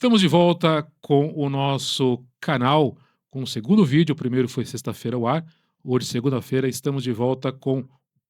Estamos de volta com o nosso canal, com o segundo vídeo. O primeiro foi sexta-feira ao ar. Hoje, segunda-feira, estamos de volta com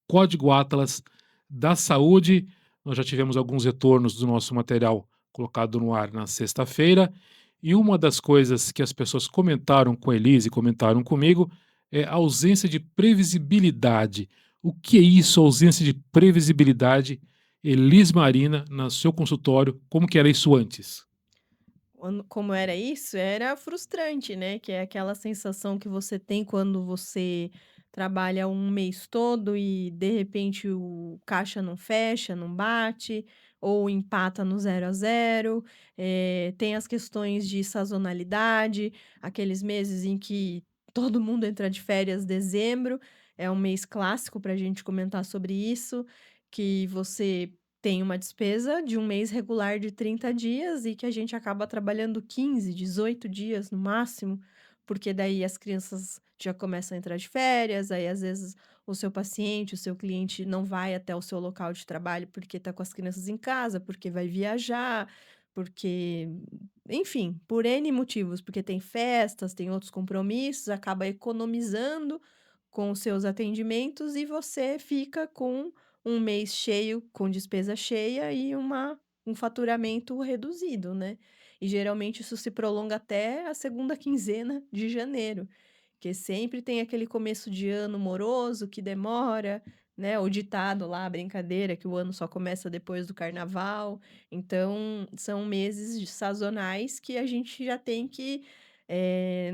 Código Atlas da Saúde. Nós já tivemos alguns retornos do nosso material colocado no ar na sexta-feira. E uma das coisas que as pessoas comentaram com a Elise e comentaram comigo é a ausência de previsibilidade. O que é isso, ausência de previsibilidade? Elis Marina, no seu consultório, como que era isso antes? Como era isso? Era frustrante, né, que é aquela sensação que você tem quando você trabalha um mês todo e, de repente, o caixa não fecha, não bate, ou empata no 0 a 0. Tem as questões de sazonalidade, aqueles meses em que todo mundo entra de férias. Dezembro é um mês clássico para a gente comentar sobre isso, que você tem uma despesa de um mês regular de 30 dias e que a gente acaba trabalhando 15, 18 dias no máximo, porque daí as crianças já começam a entrar de férias, aí às vezes o seu paciente, o seu cliente não vai até o seu local de trabalho porque está com as crianças em casa, porque vai viajar, porque, enfim, por N motivos, porque tem festas, tem outros compromissos, acaba economizando com os seus atendimentos e você fica com um mês cheio, com despesa cheia e um faturamento reduzido, né. E geralmente isso se prolonga até a segunda quinzena de janeiro, que sempre tem aquele começo de ano moroso que demora, né, o ditado lá, a brincadeira que o ano só começa depois do carnaval. Então, são meses sazonais que a gente já tem que,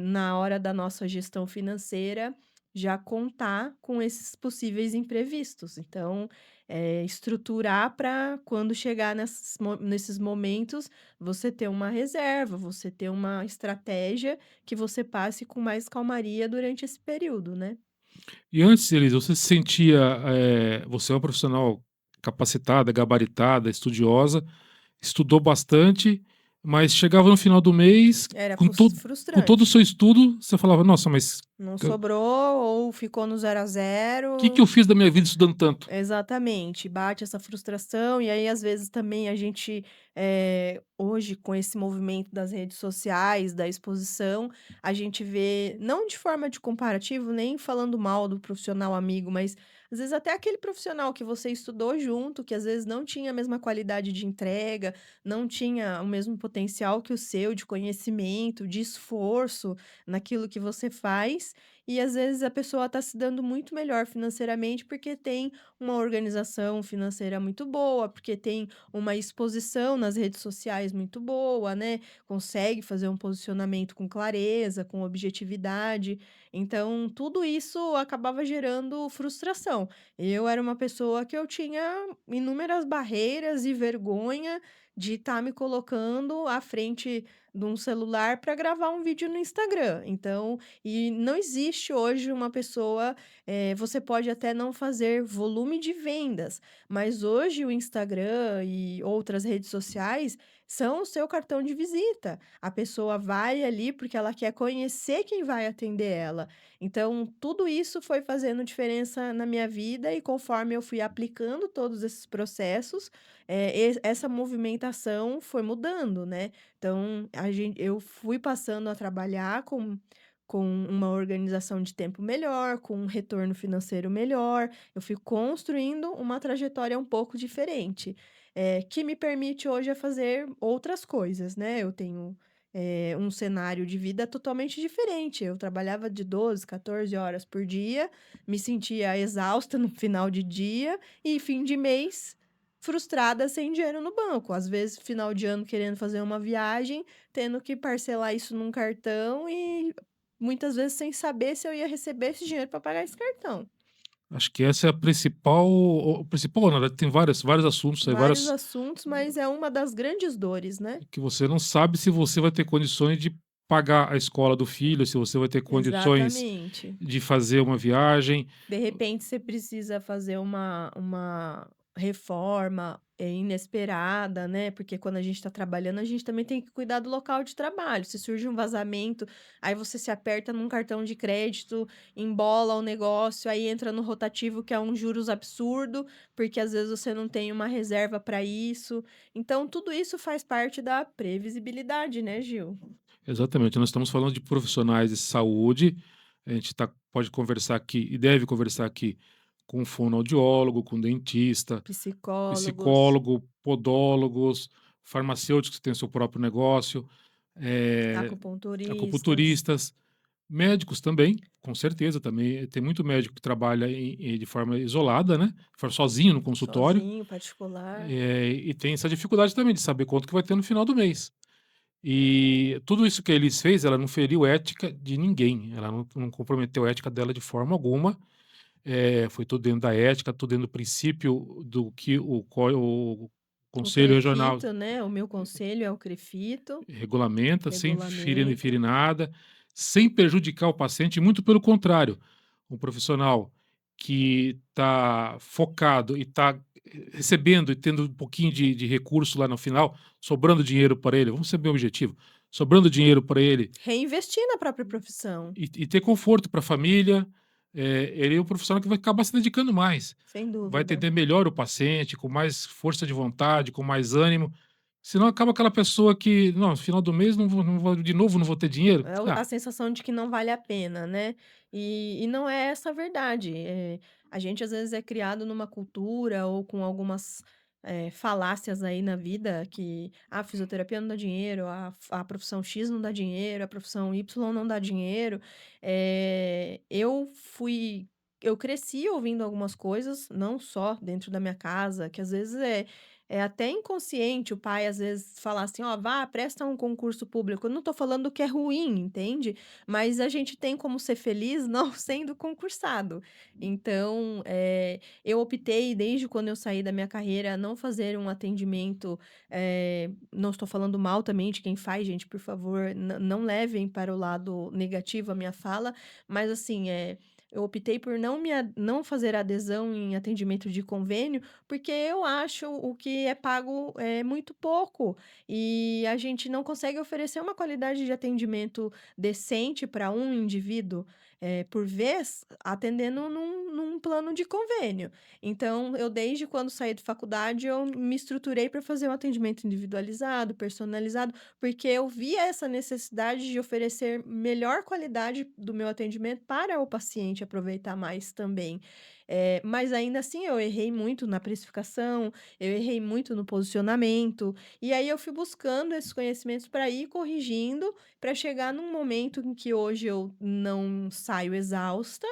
na hora da nossa gestão financeira, já contar com esses possíveis imprevistos. Então, estruturar para quando chegar nesses momentos, você ter uma reserva, você ter uma estratégia que você passe com mais calmaria durante esse período, né. E antes, Elisa, você se sentia, você é uma profissional capacitada, gabaritada, estudiosa, estudou bastante, mas chegava no final do mês, Era com todo o frustrante. seu estudo, você falava: "Nossa, mas Não o sobrou ou ficou no 0 a 0. que eu fiz da minha vida estudando tanto?". Exatamente, bate essa frustração e aí às vezes também a gente, hoje com esse movimento das redes sociais, da exposição, a gente vê, não de forma de comparativo, nem falando mal do profissional amigo, mas às vezes até aquele profissional que você estudou junto, que às vezes não tinha a mesma qualidade de entrega, não tinha o mesmo potencial que o seu de conhecimento, de esforço naquilo que você faz, e às vezes a pessoa está se dando muito melhor financeiramente porque tem uma organização financeira muito boa, porque tem uma exposição nas redes sociais muito boa, né, consegue fazer um posicionamento com clareza, com objetividade. Então, tudo isso acabava gerando frustração. Eu era uma pessoa que eu tinha inúmeras barreiras e vergonha de estar me colocando à frente de um celular para gravar um vídeo no Instagram. Então, e não existe hoje uma pessoa, você pode até não fazer volume de vendas, mas hoje o Instagram e outras redes sociais são o seu cartão de visita. A pessoa vai ali porque ela quer conhecer quem vai atender ela. Então, tudo isso foi fazendo diferença na minha vida e conforme eu fui aplicando todos esses processos, essa movimentação foi mudando, né. Então, eu fui passando a trabalhar com uma organização de tempo melhor, com um retorno financeiro melhor, eu fui construindo uma trajetória um pouco diferente, que me permite hoje a fazer outras coisas, né. Eu tenho, um cenário de vida totalmente diferente, eu trabalhava de 12, 14 horas por dia, me sentia exausta no final de dia e fim de mês, frustrada sem dinheiro no banco. Às vezes, final de ano querendo fazer uma viagem, tendo que parcelar isso num cartão e muitas vezes sem saber se eu ia receber esse dinheiro para pagar esse cartão. Acho que essa é a principal, o principal, na verdade, tem vários assuntos aí, Vários várias assuntos, mas é uma das grandes dores, né. que você não sabe se você vai ter condições de pagar a escola do filho, se você vai ter condições Exatamente. de fazer uma viagem. De repente você precisa fazer uma reforma, inesperada, né, porque quando a gente está trabalhando, a gente também tem que cuidar do local de trabalho. Se surge um vazamento, aí você se aperta num cartão de crédito, embola o negócio, aí entra no rotativo, que é um juros absurdo, porque às vezes você não tem uma reserva para isso. Então tudo isso faz parte da previsibilidade, né, Gil? Exatamente, nós estamos falando de profissionais de saúde, a gente pode conversar aqui e deve conversar aqui com fonoaudiólogo, com dentista, Psicólogos, psicólogo, podólogos, farmacêuticos que têm seu próprio negócio, acupunturistas, acupunturistas, médicos também, com certeza, também tem muito médico que trabalha de forma isolada, né, sozinho no consultório, sozinho, particular. e tem essa dificuldade também de saber quanto que vai ter no final do mês. E tudo isso que eles fez, ela não feriu ética de ninguém, ela não comprometeu a ética dela de forma alguma, foi tudo dentro da ética, tudo dentro do princípio do que o O conselho regional CREFITO, né, o meu conselho é o CREFITO, regulamenta, sem ferir regulamenta. nada, sem prejudicar o paciente, muito pelo contrário, um profissional que está focado e está recebendo e tendo um pouquinho de recurso lá no final, sobrando dinheiro para ele, vamos ser bem objetivo, sobrando dinheiro para ele Reinvestir na própria profissão, e ter conforto para a família, ele é um profissional que vai acabar se dedicando mais, sem vai dúvida. atender melhor o paciente, com mais força de vontade, com mais ânimo, senão acaba aquela pessoa que: "Não, no final do mês não vou de novo não vou ter dinheiro". É Ah, a sensação de que não vale a pena, né. E não é essa a verdade, a gente às vezes é criado numa cultura ou com algumas, falácias aí na vida que a fisioterapia não dá dinheiro, a profissão X não dá dinheiro, a profissão Y não dá dinheiro. Eu cresci ouvindo algumas coisas, não só dentro da minha casa, que às vezes é até inconsciente o pai, às vezes, falar assim: "Ó, vá, presta um concurso público". Eu não tô falando que é ruim, entende, mas a gente tem como ser feliz não sendo concursado. Então, eu optei, desde quando eu saí da minha carreira, não fazer um atendimento, não estou falando mal também de quem faz, gente, por favor, não levem para o lado negativo a minha fala, mas assim, eu optei por não fazer adesão em atendimento de convênio, porque eu acho o que é pago é muito pouco, e a gente não consegue oferecer uma qualidade de atendimento decente para um indivíduo, por vez, atendendo num plano de convênio. Então, eu desde quando saí de faculdade, eu me estruturei para fazer um atendimento individualizado, personalizado, porque eu via essa necessidade de oferecer melhor qualidade do meu atendimento para o paciente aproveitar mais também. Mas ainda assim eu errei muito na precificação, eu errei muito no posicionamento, e aí eu fui buscando esses conhecimentos para ir corrigindo, para chegar num momento em que hoje eu não saio exausta,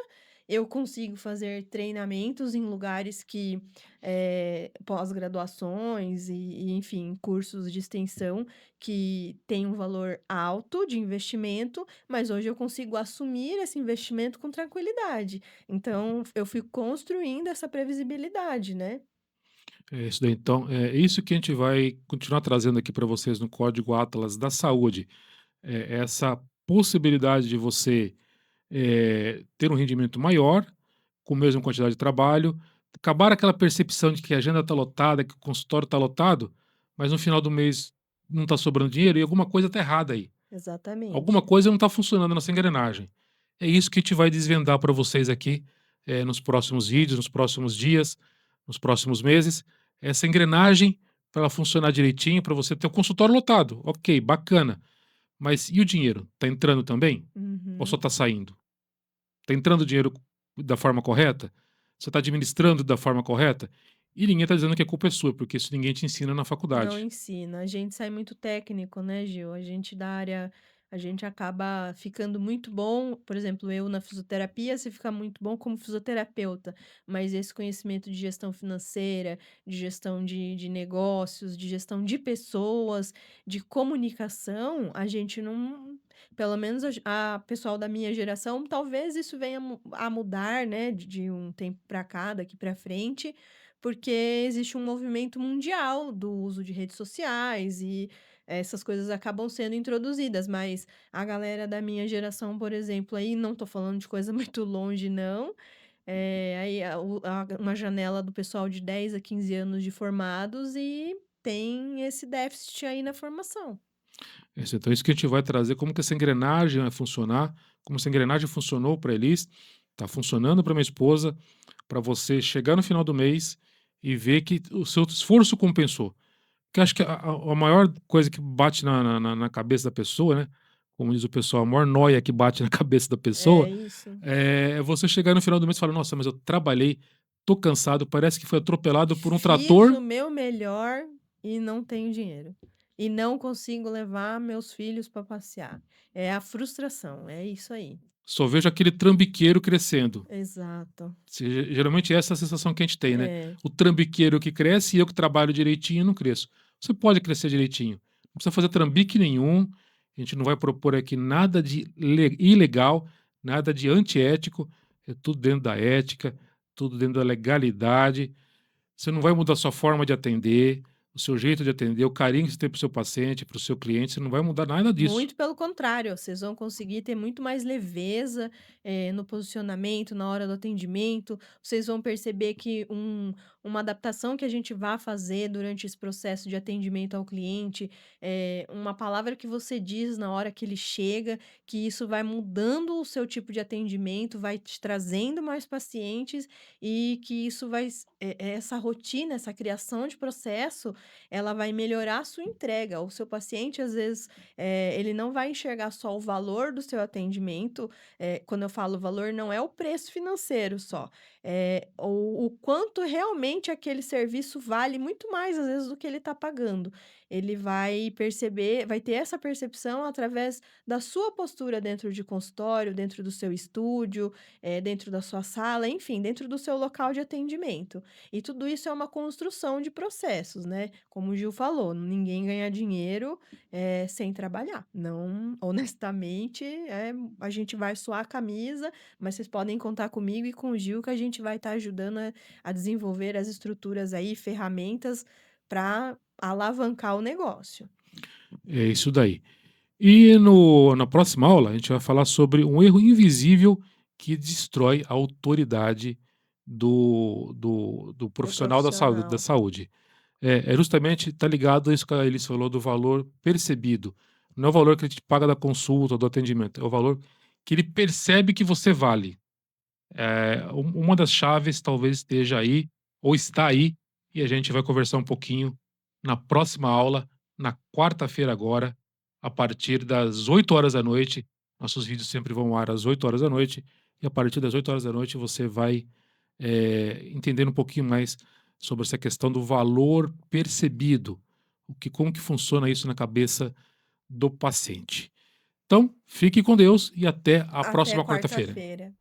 eu consigo fazer treinamentos em lugares que, pós-graduações e enfim, cursos de extensão que têm um valor alto de investimento, mas hoje eu consigo assumir esse investimento com tranquilidade. Então, eu fui construindo essa previsibilidade, né. é isso daí, então, é isso que a gente vai continuar trazendo aqui para vocês no Código Atlas da Saúde, essa possibilidade de você, ter um rendimento maior, com a mesma quantidade de trabalho, acabar aquela percepção de que a agenda está lotada, que o consultório está lotado, mas no final do mês não está sobrando dinheiro e alguma coisa está errada aí. Alguma Exatamente. coisa não está funcionando nessa engrenagem. É isso que a gente vai desvendar para vocês aqui, nos próximos vídeos, nos próximos dias, nos próximos meses. Essa engrenagem, para ela funcionar direitinho, para você ter o consultório lotado. Ok, bacana. Mas e o dinheiro? Está entrando também? Ou só Uhum. está saindo? Está entrando dinheiro da forma correta? Você está administrando da forma correta? E ninguém está dizendo que a culpa é sua, porque isso ninguém te ensina na Não faculdade. ensina. A gente sai muito técnico, né, Gil? A gente da área a gente acaba ficando muito bom, por exemplo, eu na fisioterapia, você fica muito bom como fisioterapeuta, mas esse conhecimento de gestão financeira, de gestão de negócios, de gestão de pessoas, de comunicação, a gente não pelo menos a pessoal da minha geração, talvez isso venha a mudar, né, de um tempo para cá, daqui para frente, porque existe um movimento mundial do uso de redes sociais e essas coisas acabam sendo introduzidas, mas a galera da minha geração, por exemplo, aí não tô falando de coisa muito longe não, Aí uma janela do pessoal de 10 a 15 anos de formados e tem esse déficit aí na formação. Então isso que a gente vai trazer, como que essa engrenagem vai funcionar, como essa engrenagem funcionou para Elis, está funcionando para minha esposa, para você chegar no final do mês e ver que o seu esforço compensou. Porque acho que a maior coisa que bate na cabeça da pessoa, né, como diz o pessoal, a maior nóia que bate na cabeça da É pessoa, isso. é você chegar no final do mês e falar: "Nossa, mas eu trabalhei, tô cansado, parece que foi atropelado por um Fiz trator". o meu melhor e não tenho dinheiro. E não consigo levar meus filhos para passear. É a frustração, é isso aí. Só vejo aquele trambiqueiro crescendo. Exato. Geralmente essa é a sensação que a gente tem, né? É. O trambiqueiro que cresce e eu que trabalho direitinho não cresço. Você pode crescer direitinho. Não precisa fazer trambique nenhum. A gente não vai propor aqui nada de ilegal, nada de antiético. É tudo dentro da ética, tudo dentro da legalidade. Você não vai mudar a sua forma de atender, o seu jeito de atender, o carinho que você tem para o seu paciente, para o seu cliente. Você não vai mudar nada disso. Muito pelo contrário, vocês vão conseguir ter muito mais leveza, no posicionamento, na hora do atendimento. Vocês vão perceber que uma adaptação que a gente vá fazer durante esse processo de atendimento ao cliente, uma palavra que você diz na hora que ele chega, que isso vai mudando o seu tipo de atendimento, vai te trazendo mais pacientes e que isso essa rotina, essa criação de processo, ela vai melhorar a sua entrega. O seu paciente, às vezes, ele não vai enxergar só o valor do seu atendimento, quando eu falo valor, não é o preço financeiro só, o quanto realmente aquele serviço vale muito mais, às vezes, do que ele está pagando. Ele vai perceber vai ter essa percepção através da sua postura dentro de consultório, dentro do seu estúdio, dentro da sua sala, enfim, dentro do seu local de atendimento. E tudo isso é uma construção de processos, né, como o Gil falou, ninguém ganha dinheiro sem trabalhar. Não, honestamente, a gente vai suar a camisa, mas vocês podem contar comigo e com o Gil que a gente vai estar ajudando a desenvolver as estruturas aí, ferramentas para alavancar o negócio. É isso daí. E no na próxima aula, a gente vai falar sobre um erro invisível que destrói a autoridade do Do profissional da profissional. saúde. É justamente tá ligado a isso que a Elis falou do valor percebido. Não é o valor que a gente paga da consulta, do atendimento, é o valor que ele percebe que você vale. Uma das chaves talvez esteja aí, ou está aí, e a gente vai conversar um pouquinho na próxima aula, na quarta-feira agora, a partir das 8 horas da noite. Nossos vídeos sempre vão ao ar às 8 horas da noite, e a partir das 8 horas da noite você vai entender um pouquinho mais sobre essa questão do valor percebido, como que funciona isso na cabeça do paciente. Então, fique com Deus e até a Até próxima quarta-feira. quarta-feira.